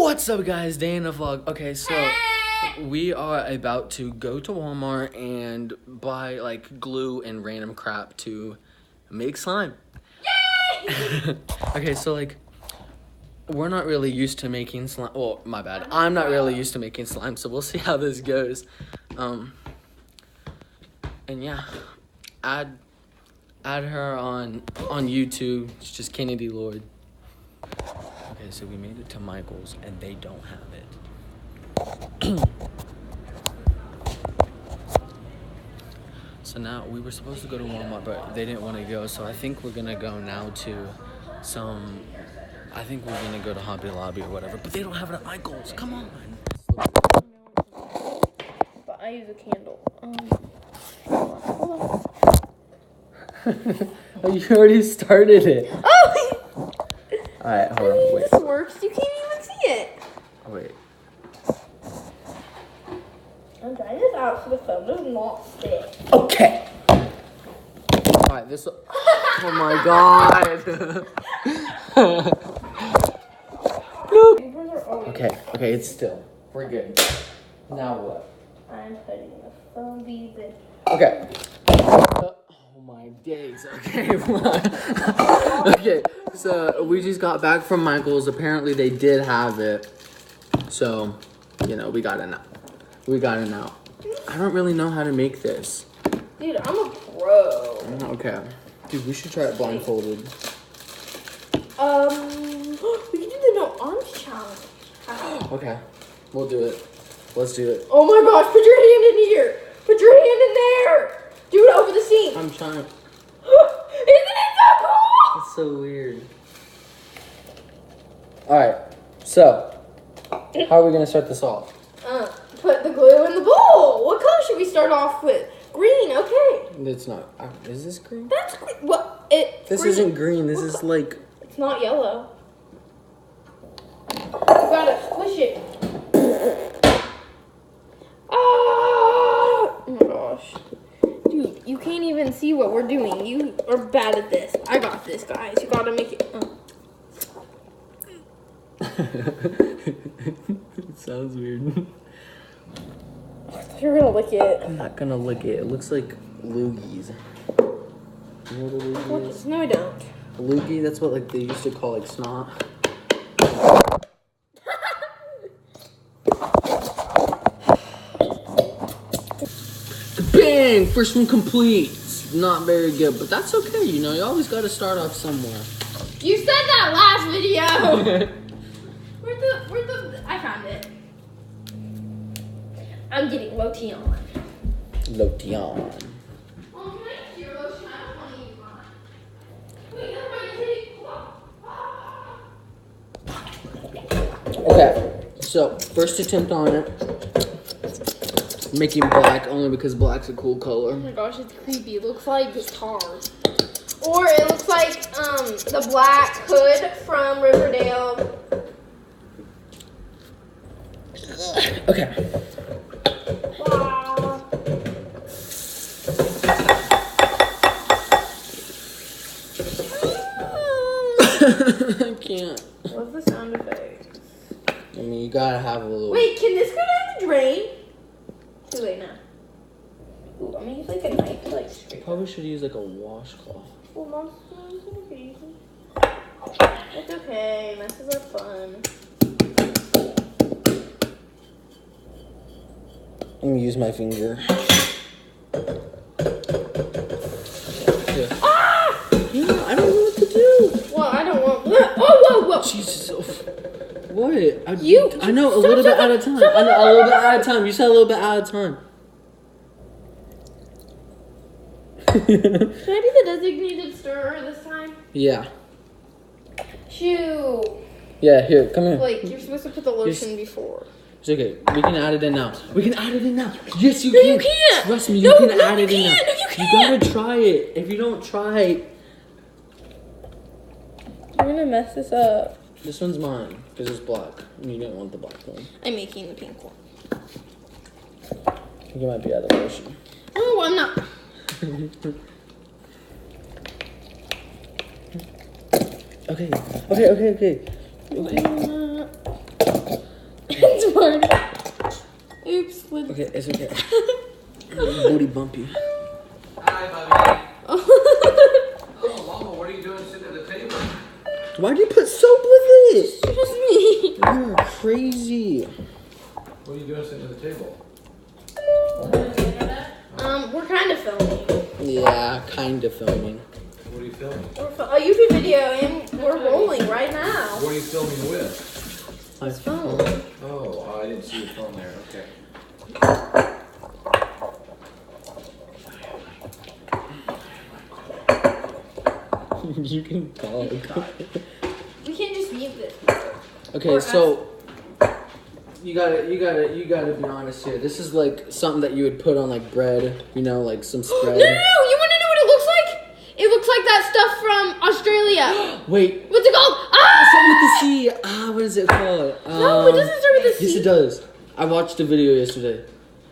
What's up, guys? Day in the vlog. Okay, so we are about to go to Walmart and buy like glue and random crap to make slime. Yay! Okay, so like we're not really used to making slime. Well, my bad. I'm not really used to making slime, so we'll see how this goes. And yeah, add her on YouTube. It's just Kennedy Lord. Okay, so we made it to Michael's, and they don't have it. So now, we were supposed to go to Walmart, but they didn't want to go, so I think we're going to go now to I think we're going to go to Hobby Lobby or whatever, but they don't have it at Michael's. Come on. But I use a candle. Hold Oh, you already started it. Oh! Alright, hold on, wait. This works. You can't even see it. Wait. I'm trying this out so the phone does not stick. Okay. Alright, this. Oh my god. Okay, it's still. We're good. Now what? I'm putting the phone beads in. Okay. Oh my days. Okay. Okay. So we just got back from Michael's. Apparently they did have it. So, we got it now. I don't really know how to make this. Dude, I'm a pro. Okay. Dude, we should try it blindfolded. We can do the no arms challenge. Okay. We'll do it. Let's do it. Oh my gosh, put your hand in here. Put your hand in there. Do it over the sink. I'm trying. Isn't it so cool? It's so weird. Alright. So, how are we going to start this off? Put the glue in the bowl. What color should we start off with? Green, okay. It's not. Is this green? That's green. What? This green. isn't green. This is like. It's not yellow. You gotta squish it. Ah! Oh my gosh. Dude, you can't even see what we're doing. You are bad at this. I got this, guys. You gotta make it. It sounds weird. You're gonna lick it. I'm not gonna lick it. It looks like loogies. You know what a loogie is? No, I don't. A loogie, that's what like they used to call like snot. Bang! First one complete. Not very good, but that's okay. You always gotta start off somewhere. You said that last video. Where's the? I found it. I'm getting Lotion. Lotion. Oh, can I use your lotion? I don't want to use mine. Wait, Okay, so first attempt on it. Making black only because black's a cool color. Oh my gosh, it's creepy. It looks like guitars. Or it looks like the Black Hood from Riverdale. Okay. Wow. I can't. What's the sound effect? I mean, you gotta have a little. Wait, can this go down the drain? Too late now. Ooh, I'm gonna use like a knife to like scrape. Probably should use like a washcloth. Well, Mom's gonna be easy. It's okay. Messes are fun. I'm gonna use my finger. Yeah. Ah! Yeah, I don't know what to do. Well, I don't want. Oh, whoa. Jesus. What? I know a Stop, little bit stop, at a time. stop, I know a little bit at a time. You said a little bit at a time. Should I be the designated stirrer this time? Yeah. Shoot. Yeah, here, come here. Like, you're supposed to put the lotion before. It's okay. We can add it in now. Yes, you No, can. you can't. Trust me, No, you can no, add you it in now. can't. No, you You can't. gotta try it. If you don't try it, You're gonna mess this up. this one's mine because it's black. And you didn't want the black one. I'm making the pink one. I think you might be out of lotion. Oh, I'm not. Okay. okay. It's okay. Booty bumpy. Hi, buddy. Oh, Mama, what are you doing sitting at the table? Why do you put soap with it? Just me. You're crazy. What are you doing sitting at the table? We're kind of filming. Yeah, kind of filming. What are you filming? A YouTube video, and we're rolling right now. What are you filming with? My phone. Oh, I didn't see your phone there. Okay. You can talk. We can just mute this. Okay, Or so you gotta be honest here. This is like something that you would put on like bread, you know, like some No, spread. no, no! You want to know what it looks like? It looks like that stuff from Australia. Wait, What's it called? something with the Ah! C. What is it called? No, it doesn't start with a C. Yes, it does. I watched a video yesterday.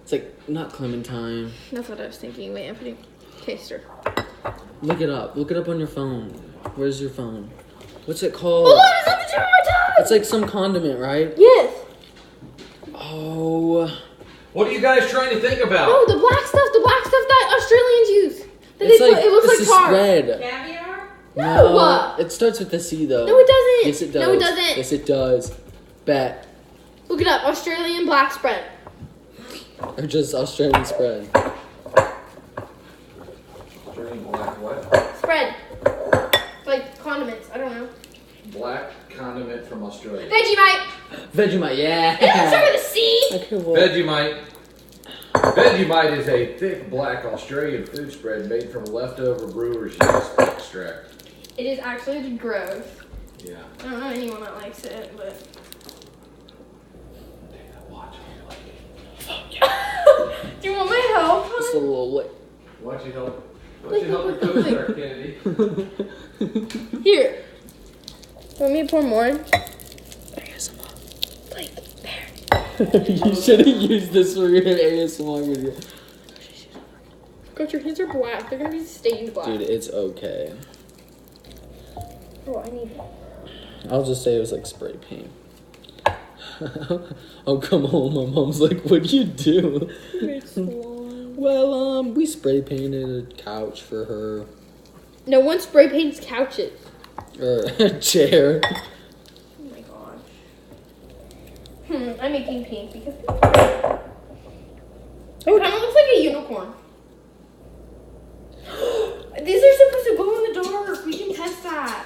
It's like not clementine. That's what I was thinking. Wait, I'm putting taster. Look it up. Look it up on your phone. Where's your phone? What's it called? Hold on, it's on the tip of my tongue. It's like some condiment, right? Yes. Oh. What are you guys trying to think about? No, the black stuff that Australians use. That It's they like put, it looks it's like a tar. spread. Caviar? No. It starts with the C though. No, it doesn't. Yes, it does. No, it doesn't. Yes, it does. Bet. Look it up. Australian black spread. Or just Australian spread. Australian black what? Spread. Like condiments. I don't know. Black condiment from Australia. Vegemite. Vegemite, yeah. It doesn't start with a C. Okay, well. Vegemite. Vegemite is a thick black Australian food spread made from leftover brewer's yeast extract. It is actually gross. Yeah. I don't know anyone that likes it, but. Watch. Do you want my help? Just a little wet. Why'd you help? Why'd you help your co-star, Kennedy? Here. Want me to pour more? Like, there. You should have used this for your ASMR video. Coach, your hands are black. They're gonna be stained black. Dude, it's okay. Oh, I need it. I'll just say it was like spray paint. Oh, come on. My mom's like, what'd you do? It's long. Well, we spray painted a couch for her. No one spray paints couches. Or a chair. Oh my gosh. I'm making pink because it kind of looks like a unicorn. These are supposed to glow in the dark. We can test that.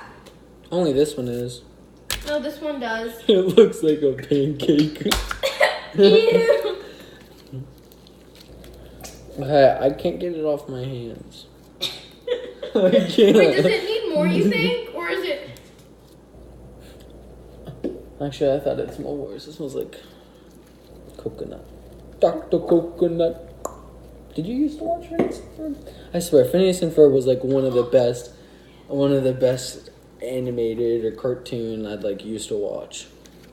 Only this one is. No, this one does. It looks like a pancake. Ew. Okay, I can't get it off my hands. I can't. Wait, does it need more, you think? Or is it... Actually, I thought it smelled worse. It smells like coconut. Dr. Coconut. Did you used to watch Phineas and Ferb? I swear, Phineas and Ferb was like one of the best animated or cartoon I'd like used to watch.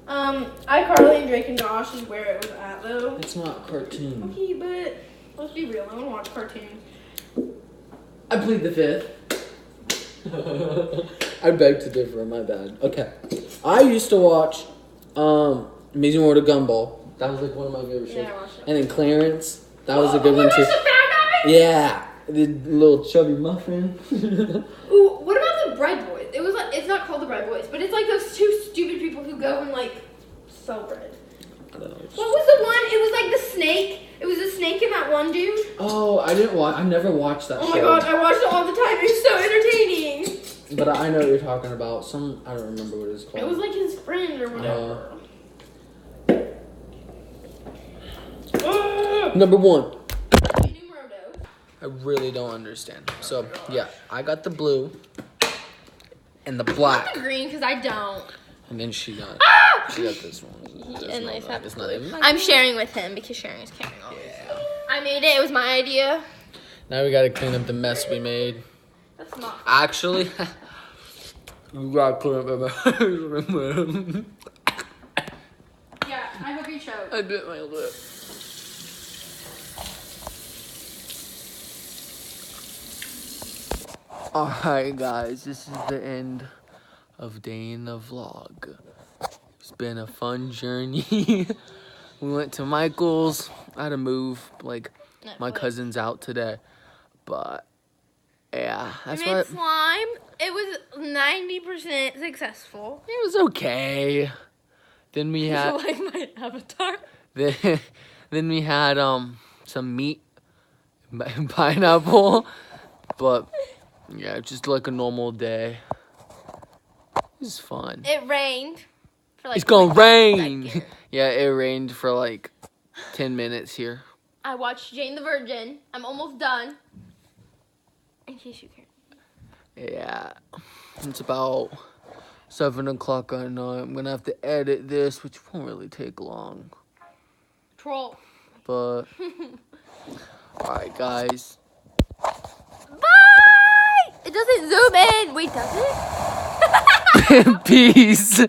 iCarly and Drake and Josh is where it was at, though. It's not a cartoon. Okay, but let's be real. I want to watch cartoons. I plead the fifth. I beg to differ, my bad. Okay. I used to watch Amazing World of Gumball. That was like one of my favorite shows. Yeah, I watched it. And then Clarence. That was a good one too. Yeah. The little chubby muffin. Ooh, what about the Bread Boys? It was like, it's not called the Bread Boys, but it's like those two stupid people who go and like sell bread. I don't know. What was the one? It was like the snake. It was a snake and that one dude. Oh, I never watched that show. Oh my god, I watched it all the time. It was so entertaining. But I know what you're talking about. I don't remember what it was called. It was like his friend or whatever. Number one. Numero dos. I really don't understand. So, yeah, I got the blue and the black. The green, because I don't. And then she got this one. It's And not I bad. have It's not even I'm sharing with him because sharing is caring. Yeah. I made it. It was my idea. Now we gotta clean up the mess we made. That's not. Actually, we gotta clean up the mess. Yeah, I hope you choke. I bit my lip. Alright guys, this is the end of day in the vlog. It's been a fun journey. We went to Michael's I had to move like my Netflix. cousins out today, but yeah, We that's made what slime. It was 90% successful. it was okay. Then we had like my avatar. then we had some meat, and pineapple, but yeah, just like a normal day. It was fun. It rained. For like It's gonna 20 rain. seconds. Yeah, it rained for like 10 minutes here. I watched Jane the Virgin. I'm almost done. In case you care. Yeah, it's about 7 o'clock at night. I'm gonna have to edit this, which won't really take long. Troll. But alright, guys. Bye! It doesn't zoom in. Wait, does it? Peace.